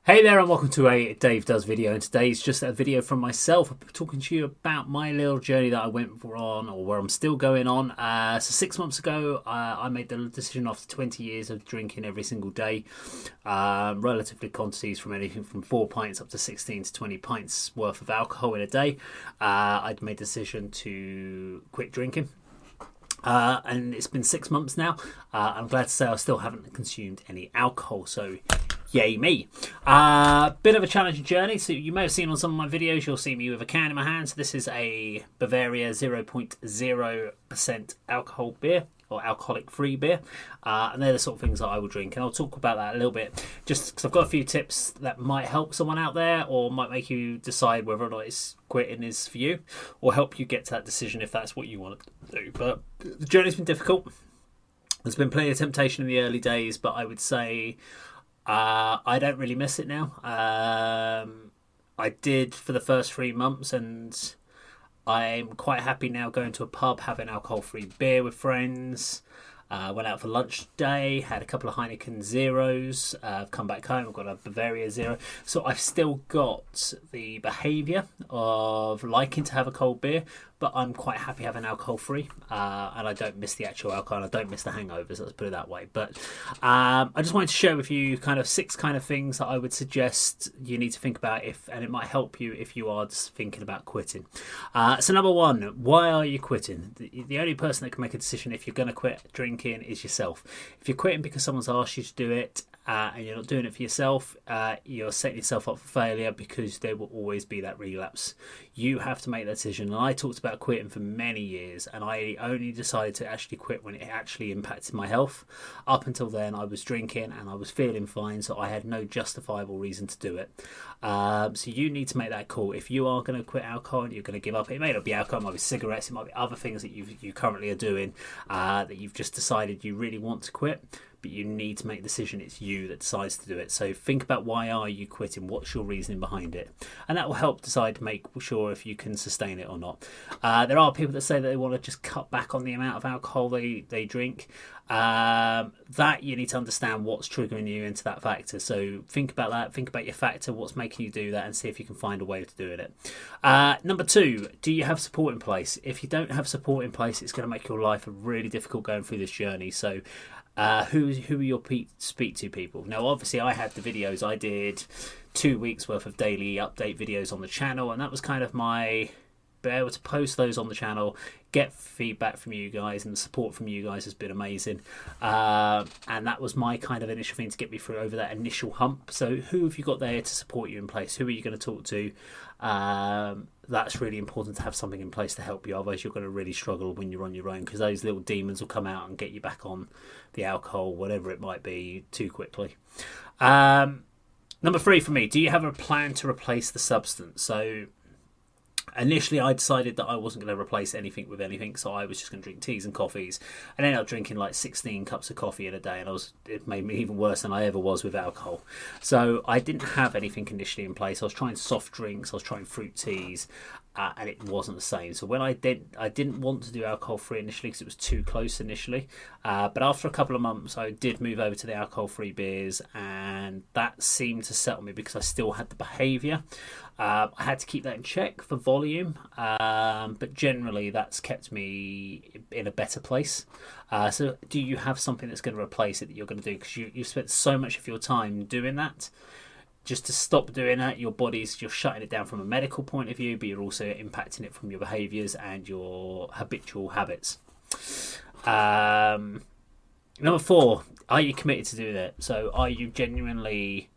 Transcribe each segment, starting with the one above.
Hey there and welcome to a Dave Does video, and today's just a video from myself. I'm talking to you about my little journey that I went on, or where I'm still going on. So 6 months ago I made the decision after 20 years of drinking every single day, relatively quantities from anything from 4 pints up to 16 to 20 pints worth of alcohol in a day. I'd made the decision to quit drinking. And it's been 6 months now. I'm glad to say I still haven't consumed any alcohol, so yay me. Bit of a challenging journey. So you may have seen on some of my videos, you'll see me with a can in my hand. So this is a Bavaria 0.0% alcohol beer, or alcoholic free beer, and they're the sort of things that I will drink, and I'll talk about that a little bit just because I've got a few tips that might help someone out there, or might make you decide whether or not it's quitting is for you, or help you get to that decision if that's what you want to do. But the journey's been difficult. There's been plenty of temptation in the early days, but I would say I don't really miss it now. I did for the first 3 months, and I'm quite happy now going to a pub, having alcohol-free beer with friends. Went out for lunch today, had a couple of Heineken Zeros. I've come back home, I've got a Bavaria Zero. So I've still got the behaviour of liking to have a cold beer, but I'm quite happy having alcohol-free. And I don't miss the actual alcohol, and I don't miss the hangovers, let's put it that way. But I just wanted to share with you kind of 6 kind of things that I would suggest you need to think about, and it might help you if you are just thinking about quitting. So number 1, why are you quitting? The only person that can make a decision if you're going to quit drinking is yourself. If you're quitting because someone's asked you to do it, and you're not doing it for yourself, you're setting yourself up for failure, because there will always be that relapse. You have to make that decision. And I talked about quitting for many years, and I only decided to actually quit when it actually impacted my health. Up until then, I was drinking and I was feeling fine, so I had no justifiable reason to do it. So you need to make that call. If you are going to quit alcohol and you're going to give up, it may not be alcohol, it might be cigarettes, it might be other things that you currently are doing, that you've just decided you really want to quit. But you need to make a decision. It's you that decides to do it. So think about, why are you quitting? What's your reasoning behind it? And that will help decide to make sure if you can sustain it or not. There are people that say that they want to just cut back on the amount of alcohol they drink. That you need to understand what's triggering you into that factor. So think about that. Think about your factor, what's making you do that, and see if you can find a way of doing it. Number 2, do you have support in place? If you don't have support in place, it's going to make your life really difficult going through this journey. So who are your speak to people? Now, obviously, I had the videos. I did 2 weeks worth of daily update videos on the channel, and that was kind of my be able to post those on the channel, get feedback from you guys, and the support from you guys has been amazing. And that was my kind of initial thing to get me through over that initial hump. So who have you got there to support you in place? Who are you going to talk to? That's really important to have something in place to help you. Otherwise, you're going to really struggle when you're on your own, because those little demons will come out and get you back on the alcohol, whatever it might be, too quickly. Number 3 for me, do you have a plan to replace the substance? So initially, I decided that I wasn't going to replace anything with anything, so I was just going to drink teas and coffees, and ended up drinking like 16 cups of coffee in a day, and it made me even worse than I ever was with alcohol. So I didn't have anything initially in place. I was trying soft drinks, I was trying fruit teas, and it wasn't the same. So when I didn't want to do alcohol free initially because it was too close initially, but after a couple of months I did move over to the alcohol free beers, and that seemed to settle me because I still had the behaviour. I had to keep that in check for volume, but generally that's kept me in a better place. So do you have something that's going to replace it that you're going to do? Because you've spent so much of your time doing that. Just to stop doing that, you're shutting it down from a medical point of view, but you're also impacting it from your behaviours and your habitual habits. Number 4, are you committed to do that? So are you genuinely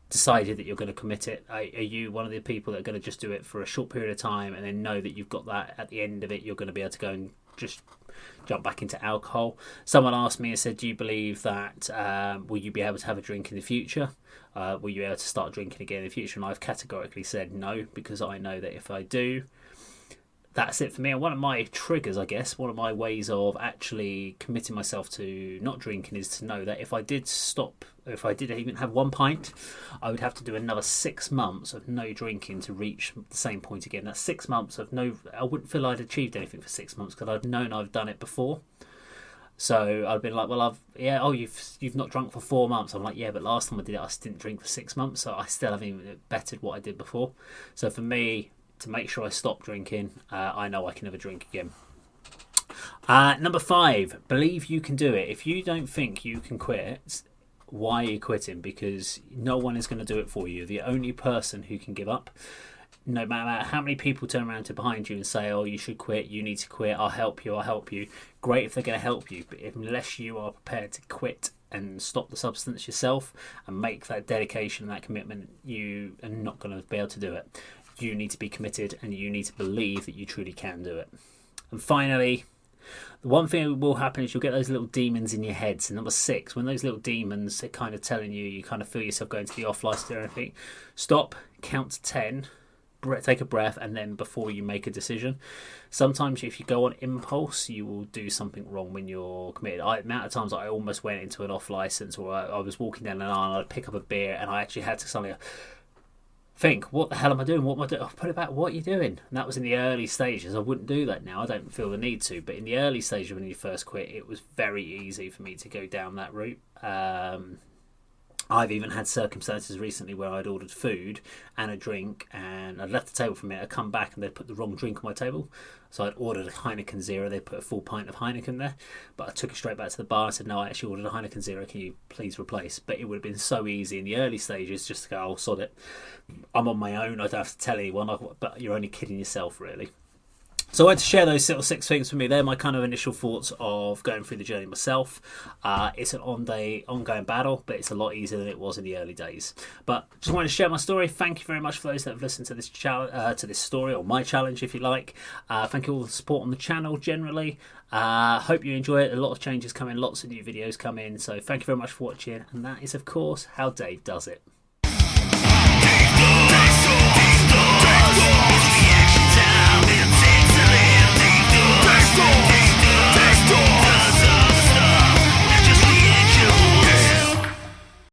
decided that you're going to commit it? Are you one of the people that are going to just do it for a short period of time and then know that you've got that at the end of it, you're going to be able to go and just jump back into alcohol? Someone asked me and said, do you believe that will you be able to have a drink in the future? Will you be able to start drinking again in the future? And I've categorically said no, because I know that if I do, that's it for me. And one of my triggers, I guess, one of my ways of actually committing myself to not drinking is to know that if I did stop, if I did even have 1 pint, I would have to do another 6 months of no drinking to reach the same point again. That's 6 months of no, I wouldn't feel I'd achieved anything for 6 months, because I've known I've done it before. So I'd been like, well, you've not drunk for 4 months. I'm like, yeah, but last time I did it, I didn't drink for 6 months, so I still haven't even bettered what I did before. So for me, to make sure I stop drinking, I know I can never drink again. Number 5, believe you can do it. If you don't think you can quit, why are you quitting? Because no one is going to do it for you. The only person who can give up, no matter how many people turn around to behind you and say, oh, you should quit, you need to quit, I'll help you. Great if they're going to help you, but unless you are prepared to quit and stop the substance yourself and make that dedication and that commitment, you are not going to be able to do it. You need to be committed and you need to believe that you truly can do it. And finally, the one thing that will happen is you'll get those little demons in your head. So number 6, when those little demons are kind of telling you, you kind of feel yourself going to the off license or anything, stop, count to 10, take a breath, and then before you make a decision. Sometimes if you go on impulse, you will do something wrong when you're committed. The amount of times I almost went into an off license, or I was walking down an aisle and I'd pick up a beer and I actually had to suddenly think, what the hell am I doing? What am I doing? Put it back. What are you doing? And that was in the early stages. I wouldn't do that now. I don't feel the need to. But in the early stages when you first quit, it was very easy for me to go down that route. I've even had circumstances recently where I'd ordered food and a drink and I'd left the table for a minute. I'd come back and they'd put the wrong drink on my table. So I'd ordered a Heineken Zero. They put a full pint of Heineken there. But I took it straight back to the bar and said, no, I actually ordered a Heineken Zero. Can you please replace? But it would have been so easy in the early stages just to go, oh, sod it. I'm on my own. I don't have to tell anyone. But you're only kidding yourself, really. So I wanted to share those little 6 things with me. They're my kind of initial thoughts of going through the journey myself. It's an ongoing battle, but it's a lot easier than it was in the early days. But just wanted to share my story. Thank you very much for those that have listened to this to this story, or my challenge, if you like. Thank you all for the support on the channel generally. Hope you enjoy it. A lot of changes coming, lots of new videos coming. So thank you very much for watching. And that is, of course, how Dave does it.